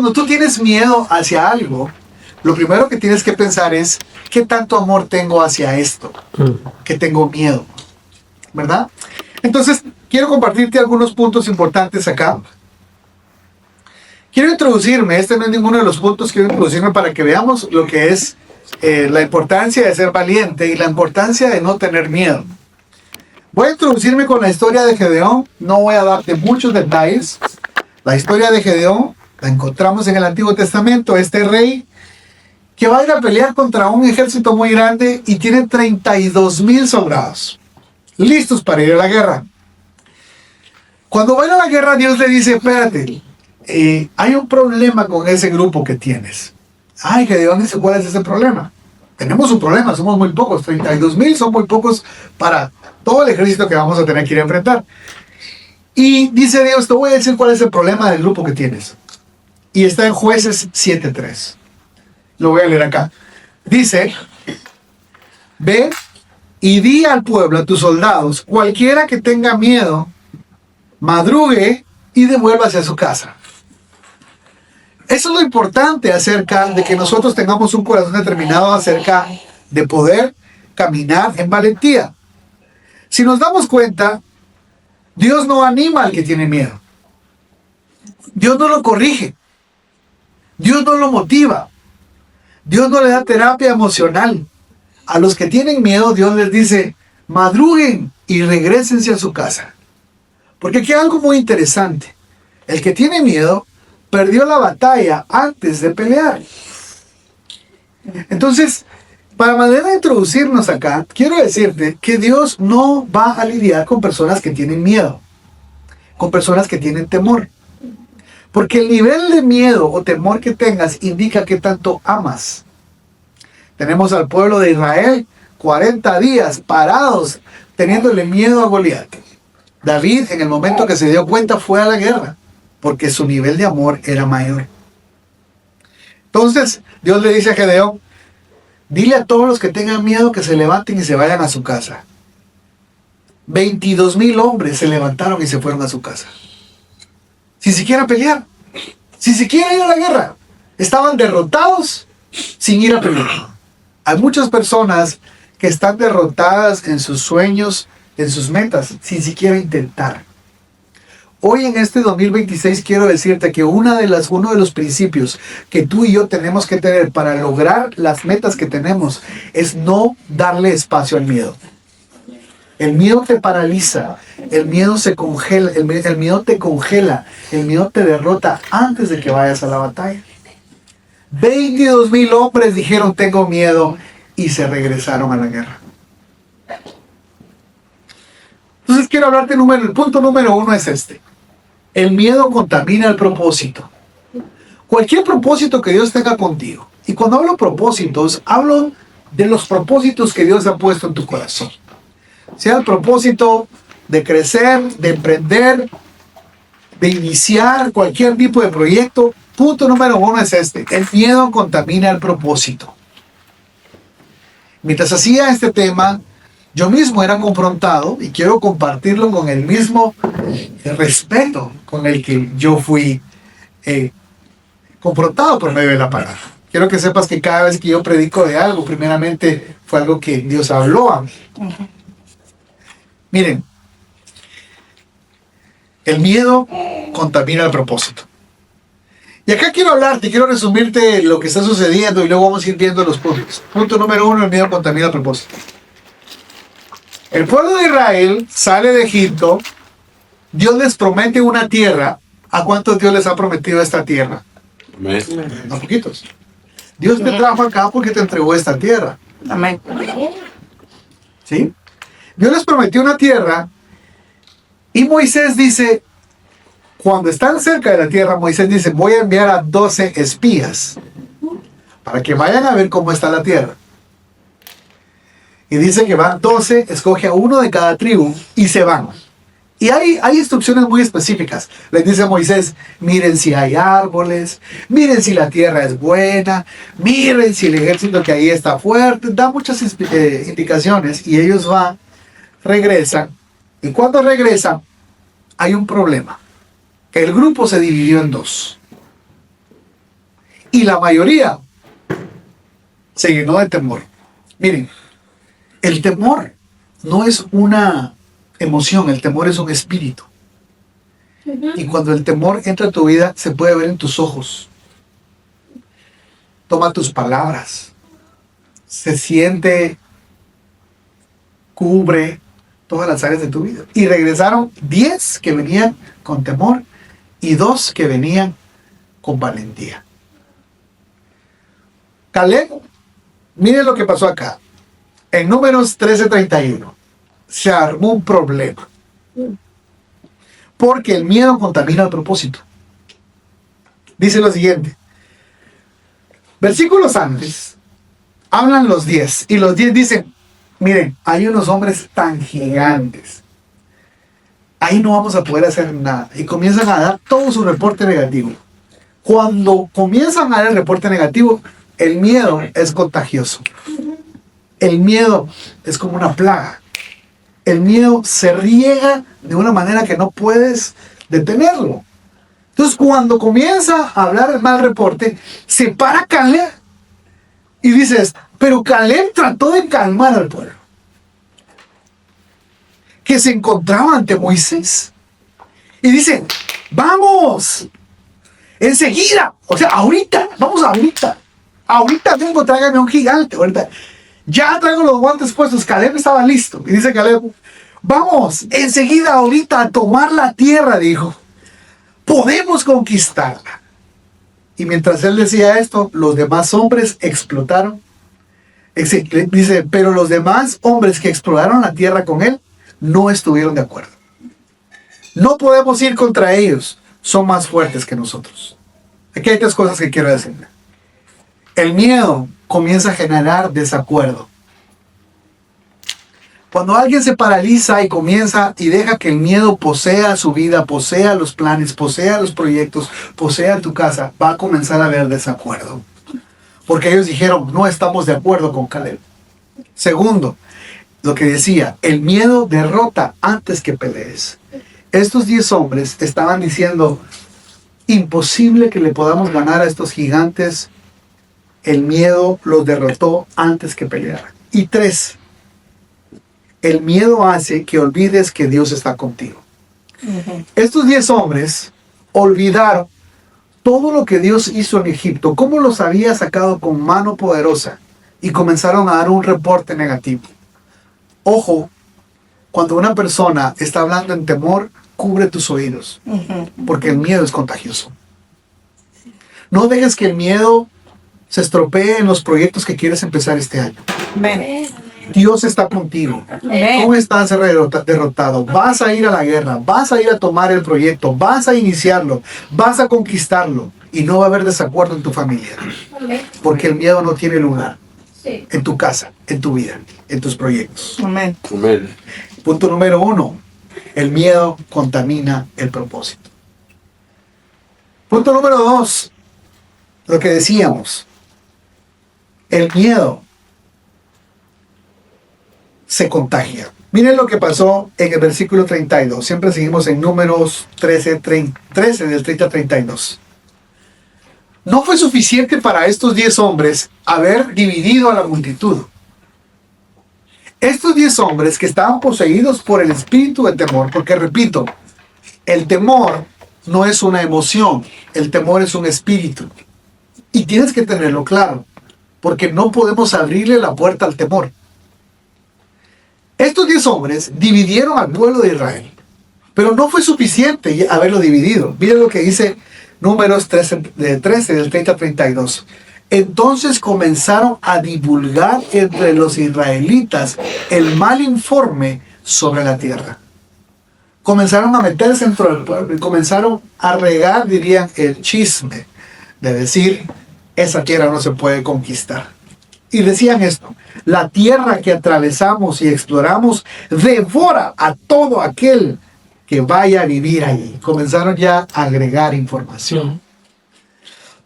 cuando tú tienes miedo hacia algo, lo primero que tienes que pensar es, ¿qué tanto amor tengo hacia esto? Que tengo miedo, ¿verdad? Entonces, quiero compartirte algunos puntos importantes acá. Quiero introducirme, este no es ninguno de los puntos, quiero introducirme para que veamos lo que es la importancia de ser valiente y la importancia de no tener miedo. Voy a introducirme con la historia de Gedeón, no voy a darte muchos detalles. La historia de Gedeón la encontramos en el Antiguo Testamento, este rey que va a ir a pelear contra un ejército muy grande y tiene 32,000 soldados listos para ir a la guerra. Cuando va a ir a la guerra, Dios le dice, espérate, hay un problema con ese grupo que tienes. Ay, Gedeón dice, ¿cuál es ese problema? Tenemos un problema, somos muy pocos, 32,000 son muy pocos para todo el ejército que vamos a tener que ir a enfrentar. Y dice Dios, te voy a decir cuál es el problema del grupo que tienes. Y está en Jueces 7:3. Lo voy a leer acá. Dice, ve y di al pueblo, a tus soldados, cualquiera que tenga miedo, madrugue y devuélvase a su casa. Eso es lo importante acerca de que nosotros tengamos un corazón determinado acerca de poder caminar en valentía. Si nos damos cuenta, Dios no anima al que tiene miedo. Dios no lo corrige. Dios no lo motiva. Dios no le da terapia emocional. A los que tienen miedo, Dios les dice, madruguen y regrésense a su casa. Porque aquí hay algo muy interesante. El que tiene miedo perdió la batalla antes de pelear. Entonces, para manera de introducirnos acá, quiero decirte que Dios no va a lidiar con personas que tienen miedo, con personas que tienen temor. Porque el nivel de miedo o temor que tengas indica que tanto amas. Tenemos al pueblo de Israel 40 días parados teniéndole miedo a Goliat. David, en el momento que se dio cuenta, fue a la guerra porque su nivel de amor era mayor. Entonces, Dios le dice a Gedeón, dile a todos los que tengan miedo que se levanten y se vayan a su casa. 22,000 hombres se levantaron y se fueron a su casa. Sin siquiera pelear, sin siquiera ir a la guerra. Estaban derrotados sin ir a pelear. Hay muchas personas que están derrotadas en sus sueños, en sus metas, sin siquiera intentar. Hoy en este 2026 quiero decirte que uno de los principios que tú y yo tenemos que tener para lograr las metas que tenemos es no darle espacio al miedo. El miedo te paraliza, el miedo se congela, el miedo te congela, el miedo te derrota antes de que vayas a la batalla. 22,000 hombres dijeron tengo miedo y se regresaron a la guerra. Entonces quiero hablarte el punto número 1 es este. El miedo contamina el propósito. Cualquier propósito que Dios tenga contigo. Y cuando hablo propósitos, hablo de los propósitos que Dios ha puesto en tu corazón. Sea el propósito de crecer, de emprender, de iniciar cualquier tipo de proyecto. Punto número 1 es este. El miedo contamina el propósito. Mientras hacía este tema, yo mismo era confrontado y quiero compartirlo con el mismo respeto con el que yo fui confrontado por medio de la palabra. Quiero que sepas que cada vez que yo predico de algo, primeramente fue algo que Dios habló a mí. Miren, el miedo contamina el propósito. Y acá quiero hablarte, quiero resumirte lo que está sucediendo y luego vamos a ir viendo los puntos. Punto número 1, el miedo contamina el propósito. El pueblo de Israel sale de Egipto, Dios les promete una tierra. ¿A cuántos Dios les ha prometido esta tierra? Amén. A poquitos. Dios te trajo acá porque te entregó esta tierra. Amén. ¿Sí? Dios les prometió una tierra y Moisés dice, cuando están cerca de la tierra, Moisés dice, voy a enviar a 12 espías para que vayan a ver cómo está la tierra. Y dice que van 12, escoge a uno de cada tribu y se van. Y hay instrucciones muy específicas. Les dice a Moisés, miren si hay árboles, miren si la tierra es buena, miren si el ejército que ahí está fuerte. Da muchas indicaciones y ellos van, regresan. Y cuando regresan, hay un problema. El grupo se dividió en dos. Y la mayoría se llenó de temor. Miren, el temor no es una emoción, el temor es un espíritu. Y cuando el temor entra a tu vida, se puede ver en tus ojos. Toma tus palabras. Se siente, cubre todas las áreas de tu vida. Y regresaron 10 que venían con temor y 2 que venían con valentía. Caleb, miren lo que pasó acá. En Números 13:31 se armó un problema. Porque el miedo contamina el propósito. Dice lo siguiente. Versículos antes, hablan los 10. Y los 10 dicen, miren, hay unos hombres tan gigantes. Ahí no vamos a poder hacer nada. Y comienzan a dar todo su reporte negativo. Cuando comienzan a dar el reporte negativo, el miedo es contagioso. El miedo es como una plaga. El miedo se riega de una manera que no puedes detenerlo. Entonces, cuando comienza a hablar el mal reporte, se para Caleb y dices, pero Caleb trató de calmar al pueblo que se encontraba ante Moisés. Y dicen, vamos, enseguida, o sea, ahorita, vamos ahorita. Ahorita vengo, tráigame un gigante. Ahorita. Ya traigo los guantes puestos. Caleb estaba listo. Y dice Caleb, vamos, enseguida ahorita a tomar la tierra, dijo. Podemos conquistarla. Y mientras él decía esto, los demás hombres explotaron. Dice, pero los demás hombres que exploraron la tierra con él no estuvieron de acuerdo. No podemos ir contra ellos. Son más fuertes que nosotros. Aquí hay 3 cosas que quiero decir. El miedo comienza a generar desacuerdo. Cuando alguien se paraliza y comienza y deja que el miedo posea su vida, posea los planes, posea los proyectos, posea tu casa, va a comenzar a haber desacuerdo. Porque ellos dijeron, no estamos de acuerdo con Caleb. Segundo, lo que decía, el miedo derrota antes que pelees. Estos 10 hombres estaban diciendo, imposible que le podamos ganar a estos gigantes. El miedo los derrotó antes que pelearan. Y 3, el miedo hace que olvides que Dios está contigo. Estos 10 hombres olvidaron todo lo que Dios hizo en Egipto, cómo los había sacado con mano poderosa, y comenzaron a dar un reporte negativo. Ojo, cuando una persona está hablando en temor, cubre tus oídos, porque el miedo es contagioso. No dejes que el miedo se estropee en los proyectos que quieres empezar este año. Amén. Dios está contigo. Amén. No estás derrotado. Vas a ir a la guerra, vas a ir a tomar el proyecto, vas a iniciarlo, vas a conquistarlo y no va a haber desacuerdo en tu familia. Porque el miedo no tiene lugar en tu casa, en tu vida, en tus proyectos. Amén. Amén. Punto número 1. El miedo contamina el propósito. Punto número 2. Lo que decíamos. El miedo se contagia. Miren lo que pasó en el versículo 32. Siempre seguimos en Números 13 del 30 al 32. No fue suficiente para estos 10 hombres haber dividido a la multitud. Estos 10 hombres que estaban poseídos por el espíritu de temor, porque repito, el temor no es una emoción, el temor es un espíritu. Y tienes que tenerlo claro, porque no podemos abrirle la puerta al temor. Estos 10 hombres dividieron al pueblo de Israel, pero no fue suficiente haberlo dividido. Miren lo que dice Números 13 del 30 al 32. Entonces comenzaron a divulgar entre los israelitas el mal informe sobre la tierra. Comenzaron a meterse dentro del pueblo y comenzaron a regar, dirían, el chisme de decir, esa tierra no se puede conquistar. Y decían esto, la tierra que atravesamos y exploramos devora a todo aquel que vaya a vivir allí. Comenzaron ya a agregar información.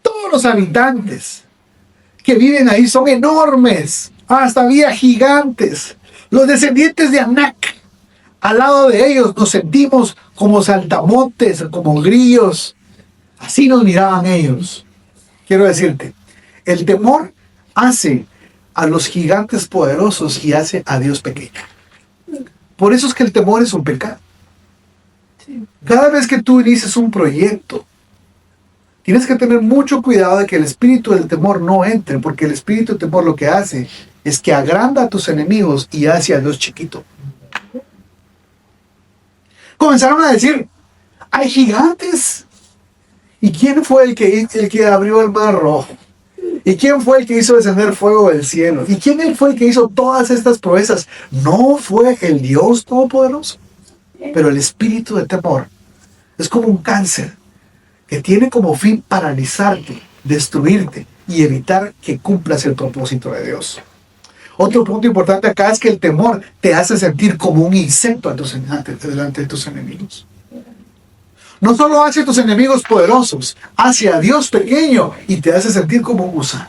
Todos los habitantes que viven ahí son enormes, hasta había gigantes, los descendientes de Anac. Al lado de ellos nos sentimos como saltamontes, como grillos. Así nos miraban ellos. quiero decirte, el temor hace a los gigantes poderosos y hace a Dios pequeño. Por eso es que el temor es un pecado. Cada vez que tú inicias un proyecto, tienes que tener mucho cuidado de que el espíritu del temor no entre, porque el espíritu del temor lo que hace es que agranda a tus enemigos y hace a Dios chiquito. Comenzaron a decir, hay gigantes. ¿Y quién fue el que abrió el mar rojo? ¿Y quién fue el que hizo descender fuego del cielo? ¿Y quién fue el que hizo todas estas proezas? ¿No fue el Dios Todopoderoso? Pero el espíritu de temor es como un cáncer que tiene como fin paralizarte, destruirte y evitar que cumplas el propósito de Dios. Otro punto importante acá es que el temor te hace sentir como un insecto delante de tus enemigos. No solo hace a tus enemigos poderosos, hace a Dios pequeño y te hace sentir como un gusano.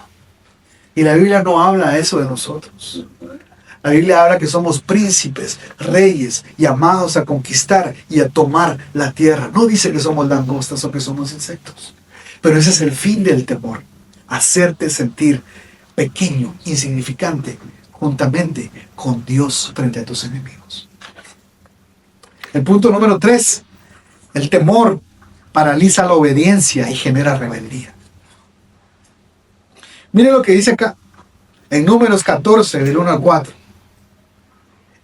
Y la Biblia no habla eso de nosotros. La Biblia habla que somos príncipes, reyes, llamados a conquistar y a tomar la tierra. No dice que somos langostas o que somos insectos. Pero ese es el fin del temor. Hacerte sentir pequeño, insignificante, juntamente con Dios frente a tus enemigos. El punto número 3. El temor paraliza la obediencia y genera rebeldía. Mire lo que dice acá, en Números 14, del 1 al 4.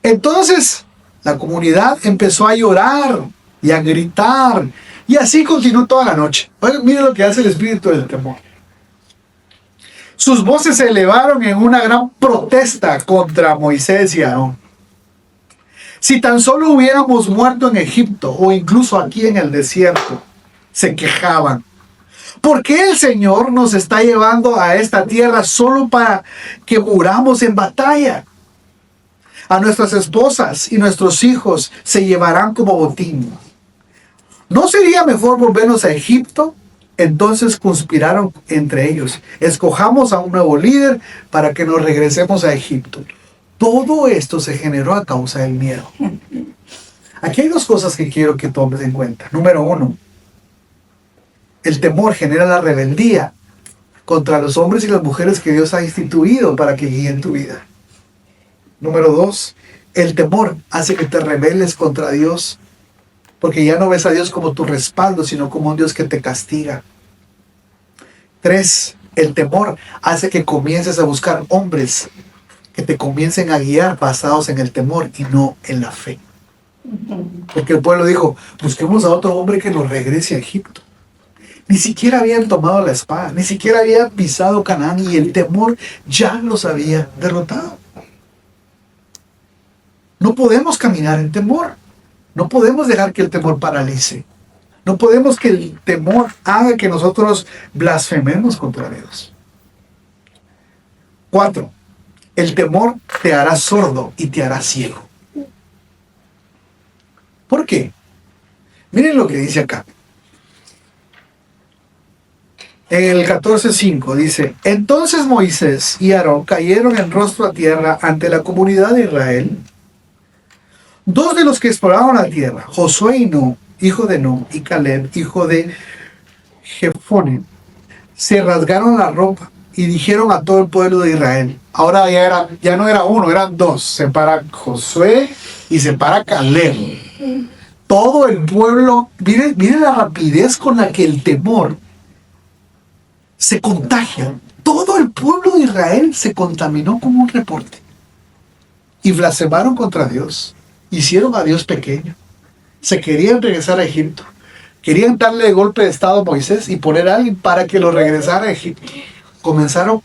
Entonces, la comunidad empezó a llorar y a gritar, y así continuó toda la noche. Oigan, mire lo que hace el espíritu del temor. Sus voces se elevaron en una gran protesta contra Moisés y Aarón. Si tan solo hubiéramos muerto en Egipto o incluso aquí en el desierto, se quejaban. ¿Por qué el Señor nos está llevando a esta tierra solo para que muramos en batalla? A nuestras esposas y nuestros hijos se llevarán como botín. ¿No sería mejor volvernos a Egipto? Entonces conspiraron entre ellos. Escojamos a un nuevo líder para que nos regresemos a Egipto. Todo esto se generó a causa del miedo. Aquí hay dos cosas que quiero que tomes en cuenta. Número 1, el temor genera la rebeldía contra los hombres y las mujeres que Dios ha instituido para que guíen tu vida. Número 2, el temor hace que te rebeles contra Dios, porque ya no ves a Dios como tu respaldo, sino como un Dios que te castiga. 3, el temor hace que comiences a buscar hombres que te comiencen a guiar basados en el temor y no en la fe. Porque el pueblo dijo, busquemos a otro hombre que nos regrese a Egipto. Ni siquiera habían tomado la espada, ni siquiera habían pisado Canaán y el temor ya los había derrotado. No podemos caminar en temor. No podemos dejar que el temor paralice. No podemos que el temor haga que nosotros blasfememos contra Dios. 4. El temor te hará sordo y te hará ciego. ¿Por qué? Miren lo que dice acá. En el 14:5 dice, entonces Moisés y Aarón cayeron en rostro a tierra ante la comunidad de Israel. 2 de los que exploraron la tierra, Josué y Nun, hijo de Nun, y Caleb, hijo de Jefone, se rasgaron la ropa y dijeron a todo el pueblo de Israel. Ahora ya no era uno, eran 2. Se para Josué y se para Caleb. Todo el pueblo, mire la rapidez con la que el temor se contagia. Todo el pueblo de Israel se contaminó con un reporte. Y blasfemaron contra Dios. Hicieron a Dios pequeño. Se querían regresar a Egipto. Querían darle de golpe de estado a Moisés y poner a alguien para que lo regresara a Egipto. Comenzaron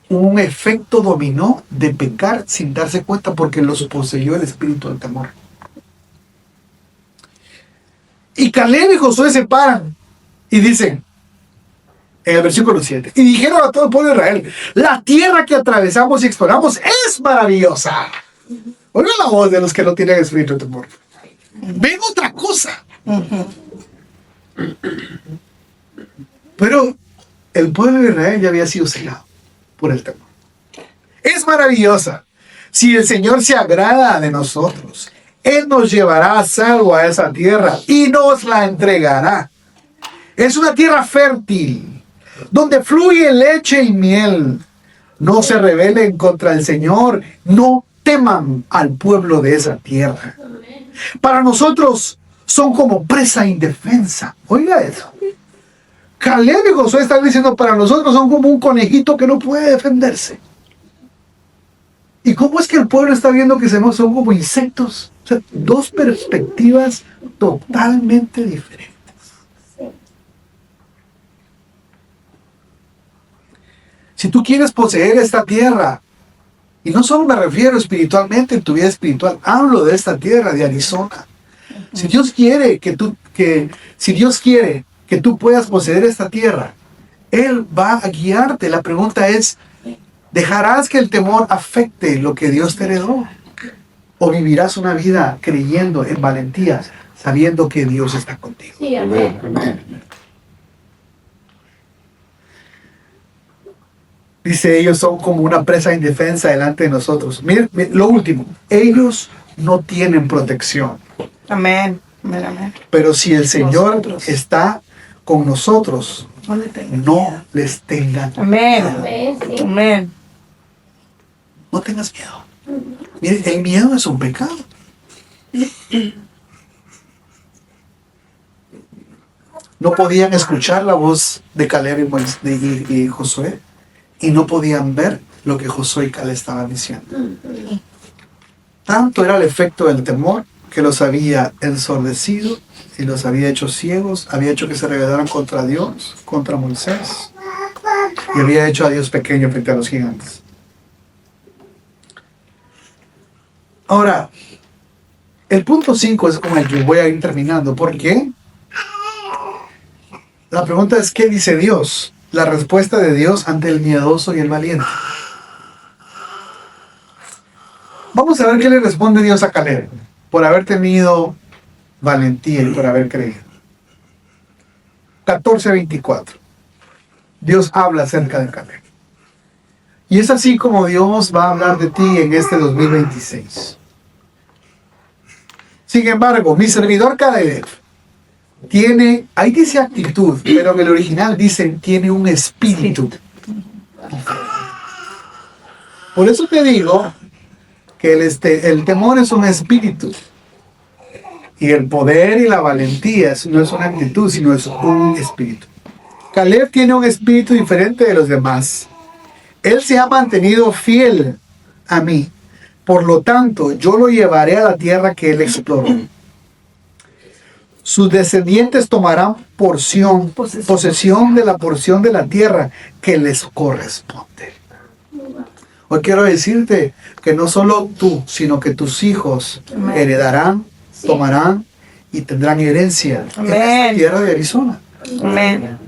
un efecto dominó de pecar sin darse cuenta porque los poseyó el espíritu del temor. Y Caleb y Josué se paran y dicen, en el versículo 7, y dijeron a todo el pueblo de Israel, la tierra que atravesamos y exploramos es maravillosa. Oigan la voz de los que no tienen espíritu de temor. Ven otra cosa. Pero el pueblo de Israel ya había sido cegado por el temor. Es maravillosa. Si el Señor se agrada de nosotros, Él nos llevará a salvo a esa tierra y nos la entregará. Es una tierra fértil, donde fluye leche y miel. No se rebelen contra el Señor, no teman al pueblo de esa tierra. Para nosotros son como presa indefensa. Oiga eso. Caleb y Josué están diciendo, para nosotros son como un conejito que no puede defenderse. ¿Y cómo es que el pueblo está viendo que son como insectos? O sea, dos perspectivas totalmente diferentes. Si tú quieres poseer esta tierra, y no solo me refiero espiritualmente en tu vida espiritual, hablo de esta tierra de Arizona. Si Dios quiere si Dios quiere que tú puedas poseer esta tierra, Él va a guiarte. La pregunta es, ¿dejarás que el temor afecte lo que Dios te heredó? ¿O vivirás una vida creyendo en valentía, sabiendo que Dios está contigo? Sí, amén. Dice, ellos son como una presa indefensa delante de nosotros. Miren, lo último, ellos no tienen protección. Amén. Amén, amén. Pero si el Señor Nosotros. está con nosotros, No le tengan no miedo. les tengan. Amén. Amén, sí. Amén. No tengas miedo. Miren, el miedo es un pecado. No podían escuchar la voz de Caleb y Josué, y no podían ver lo que Josué y Caleb estaban diciendo. Tanto era el efecto del temor que los había ensordecido y los había hecho ciegos, había hecho que se rebelaran contra Dios, contra Moisés, y había hecho a Dios pequeño frente a los gigantes. Ahora, el punto 5 es con el que voy a ir terminando. ¿Por qué? La pregunta es, ¿qué dice Dios? La respuesta de Dios ante el miedoso y el valiente. Vamos a ver qué le responde Dios a Caleb por haber tenido valentía y por haber creído. 14:24. Dios habla acerca de Caleb. Y es así como Dios va a hablar de ti en este 2026. Sin embargo, mi servidor Caleb tiene, ahí dice actitud, pero en el original dicen tiene un espíritu. Por eso te digo que el temor es un espíritu. Y el poder y la valentía no es una actitud, sino es un espíritu. Caleb tiene un espíritu diferente de los demás. Él se ha mantenido fiel a mí. Por lo tanto, yo lo llevaré a la tierra que él exploró. Sus descendientes tomarán posesión de la porción de la tierra que les corresponde. Hoy quiero decirte que no solo tú, sino que tus hijos heredarán, tomarán y tendrán herencia en esta tierra de Arizona. Amén.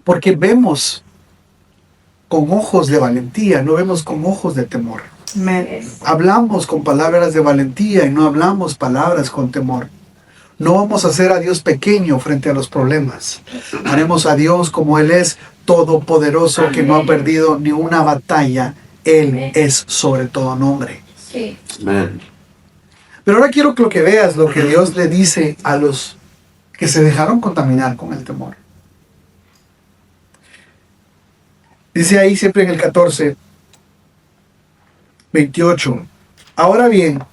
Porque vemos con ojos de valentía, no vemos con ojos de temor. Amén. Hablamos con palabras de valentía y no hablamos palabras con temor. No vamos a hacer a Dios pequeño frente a los problemas. Haremos a Dios como Él es, todopoderoso, que no ha perdido ni una batalla. Él es sobre todo nombre. Sí. Amén. Pero ahora quiero que veas lo que Dios le dice a los que se dejaron contaminar con el temor. Dice ahí siempre en el 14:28. Ahora bien,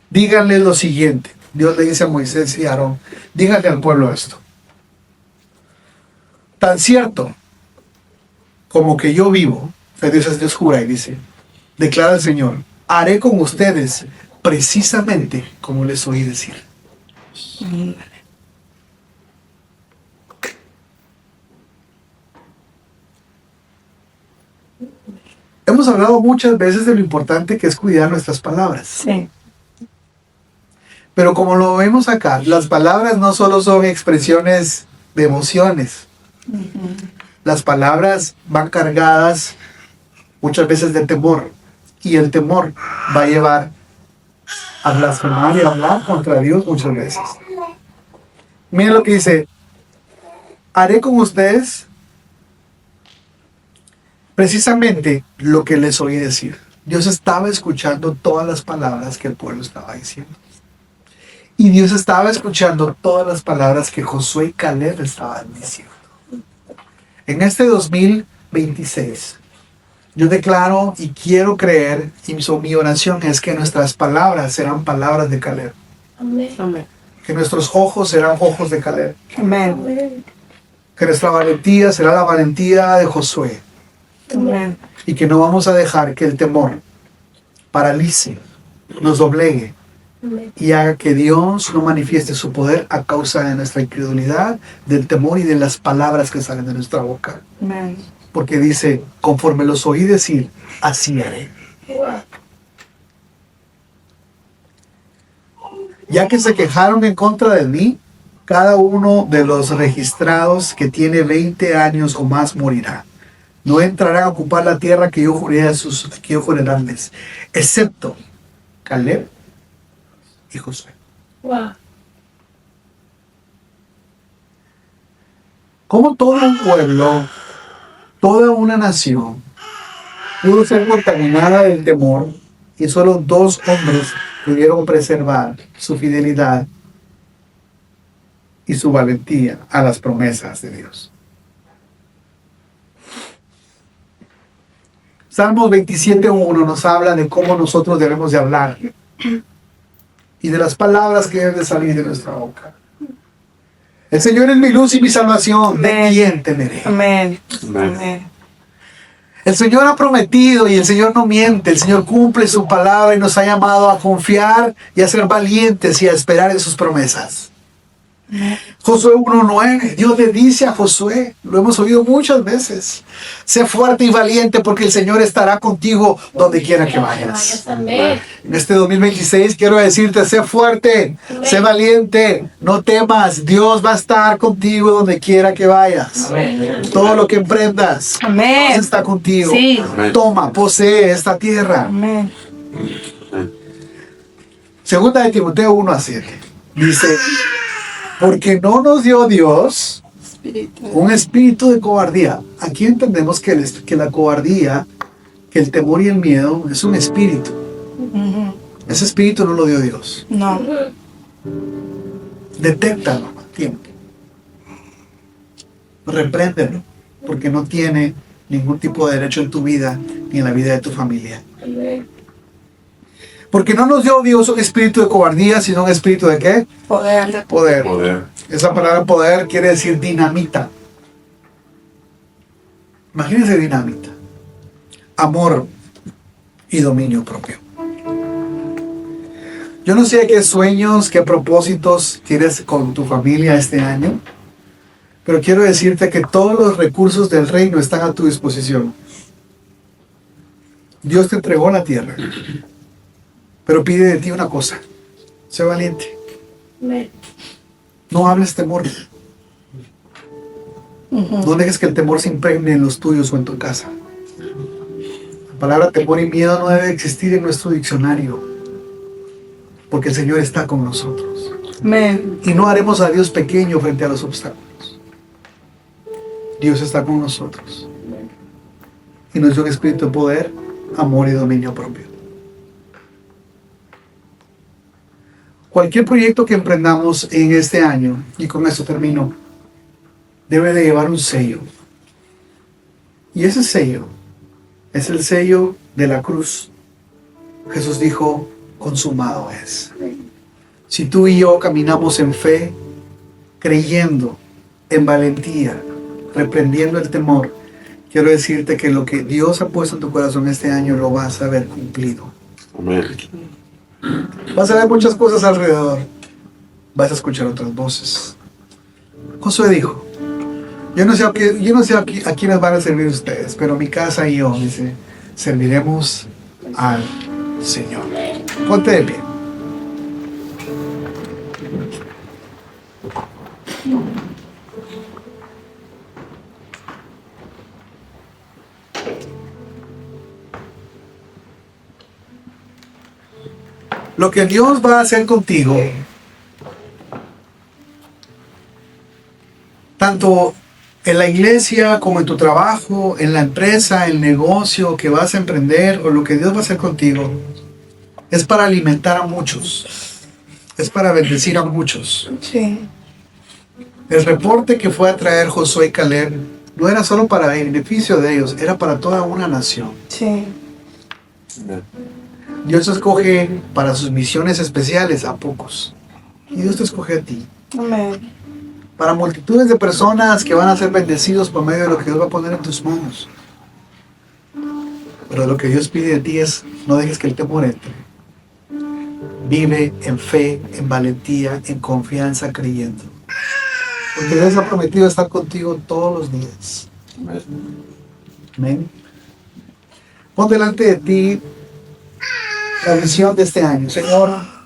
díganle lo siguiente. Dios le dice a Moisés y a Aarón, díganle al pueblo esto. Tan cierto como que yo vivo, Dios jura y dice, declara el Señor, haré con ustedes precisamente como les oí decir. Hemos hablado muchas veces de lo importante que es cuidar nuestras palabras. Sí. Pero como lo vemos acá, las palabras no solo son expresiones de emociones. Las palabras van cargadas muchas veces de temor. Y el temor va a llevar a blasfemar y a hablar contra Dios muchas veces. Miren lo que dice. Haré con ustedes precisamente lo que les oí decir. Dios estaba escuchando todas las palabras que el pueblo estaba diciendo. Y Dios estaba escuchando todas las palabras que Josué y Caleb estaban diciendo. En este 2026, yo declaro y quiero creer, y mi oración es que nuestras palabras serán palabras de Caleb. Amén. Que nuestros ojos serán ojos de Caleb. Amén. Que nuestra valentía será la valentía de Josué. Amén. Y que no vamos a dejar que el temor paralice, nos doblegue y haga que Dios no manifieste su poder a causa de nuestra incredulidad, del temor y de las palabras que salen de nuestra boca. Amén. Porque dice, conforme los oí decir, así haré. Ya que se quejaron en contra de mí, cada uno de los registrados que tiene 20 años o más morirá. No entrarán a ocupar la tierra que yo juré darles, excepto Caleb y Josué. Como todo un pueblo, toda una nación, pudo ser contaminada del temor y solo 2 hombres pudieron preservar su fidelidad y su valentía a las promesas de Dios. Salmos 27:1 nos habla de cómo nosotros debemos de hablar y de las palabras que deben de salir de nuestra boca. El Señor es mi luz y mi salvación, ¿de Amén. quién temeré? Amén. Amén. El Señor ha prometido y el Señor no miente. El Señor cumple su palabra y nos ha llamado a confiar y a ser valientes y a esperar en sus promesas. Josué 1:9, Dios le dice a Josué, lo hemos oído muchas veces, sé fuerte y valiente porque el Señor estará contigo donde quiera que vayas. En este 2026 quiero decirte, sé fuerte, sé valiente, no temas, Dios va a estar contigo donde quiera que vayas. Todo lo que emprendas, Amén. Dios está contigo. Sí. Toma, posee esta tierra. Amén. Segunda de Timoteo 1:7 dice, porque no nos dio Dios un espíritu de cobardía. Aquí entendemos que la cobardía, que el temor y el miedo es un espíritu. Ujú. Ese espíritu no lo dio Dios. No. Detéctalo a tiempo. Repréndelo, porque no tiene ningún tipo de derecho en tu vida ni en la vida de tu familia. Porque no nos dio Dios un espíritu de cobardía, sino un espíritu de ¿qué? Poder. Poder. Esa palabra poder quiere decir dinamita. Imagínense dinamita. Amor y dominio propio. Yo no sé qué sueños, qué propósitos tienes con tu familia este año, pero quiero decirte que todos los recursos del reino están a tu disposición. Dios te entregó la tierra, pero pide de ti una cosa: sé valiente. No hables temor. No dejes que el temor se impregne en los tuyos o en tu casa. La palabra temor y miedo no debe existir en nuestro diccionario, porque el Señor está con nosotros. Amén. Y no haremos a Dios pequeño frente a los obstáculos. Dios está con nosotros. Y nos dio un espíritu de poder, amor y dominio propio. Cualquier proyecto que emprendamos en este año, y con esto termino, debe de llevar un sello. Y ese sello es el sello de la cruz. Jesús dijo, consumado es. Si tú y yo caminamos en fe, creyendo, en valentía, reprendiendo el temor, quiero decirte que lo que Dios ha puesto en tu corazón este año lo vas a ver cumplido. Amén. Vas a ver muchas cosas alrededor. Vas a escuchar otras voces. Josué dijo, yo no sé a quiénes van a servir ustedes, pero mi casa y yo, dice, serviremos al Señor. Ponte de pie. Lo que Dios va a hacer contigo, tanto en la iglesia como en tu trabajo, en la empresa, el negocio que vas a emprender o lo que Dios va a hacer contigo, es para alimentar a muchos. es para bendecir a muchos. Sí. El reporte que fue a traer Josué y Caleb no era solo para beneficio de ellos, era para toda una nación. Sí. Dios escoge para sus misiones especiales a pocos. Y Dios te escoge a ti. Amén. Para multitudes de personas que van a ser bendecidos por medio de lo que Dios va a poner en tus manos. Pero lo que Dios pide de ti es, no dejes que el temor entre. Vive en fe, en valentía, en confianza, creyendo. Porque Dios ha prometido estar contigo todos los días. Amén. Pon delante de ti la visión de este año. Señor,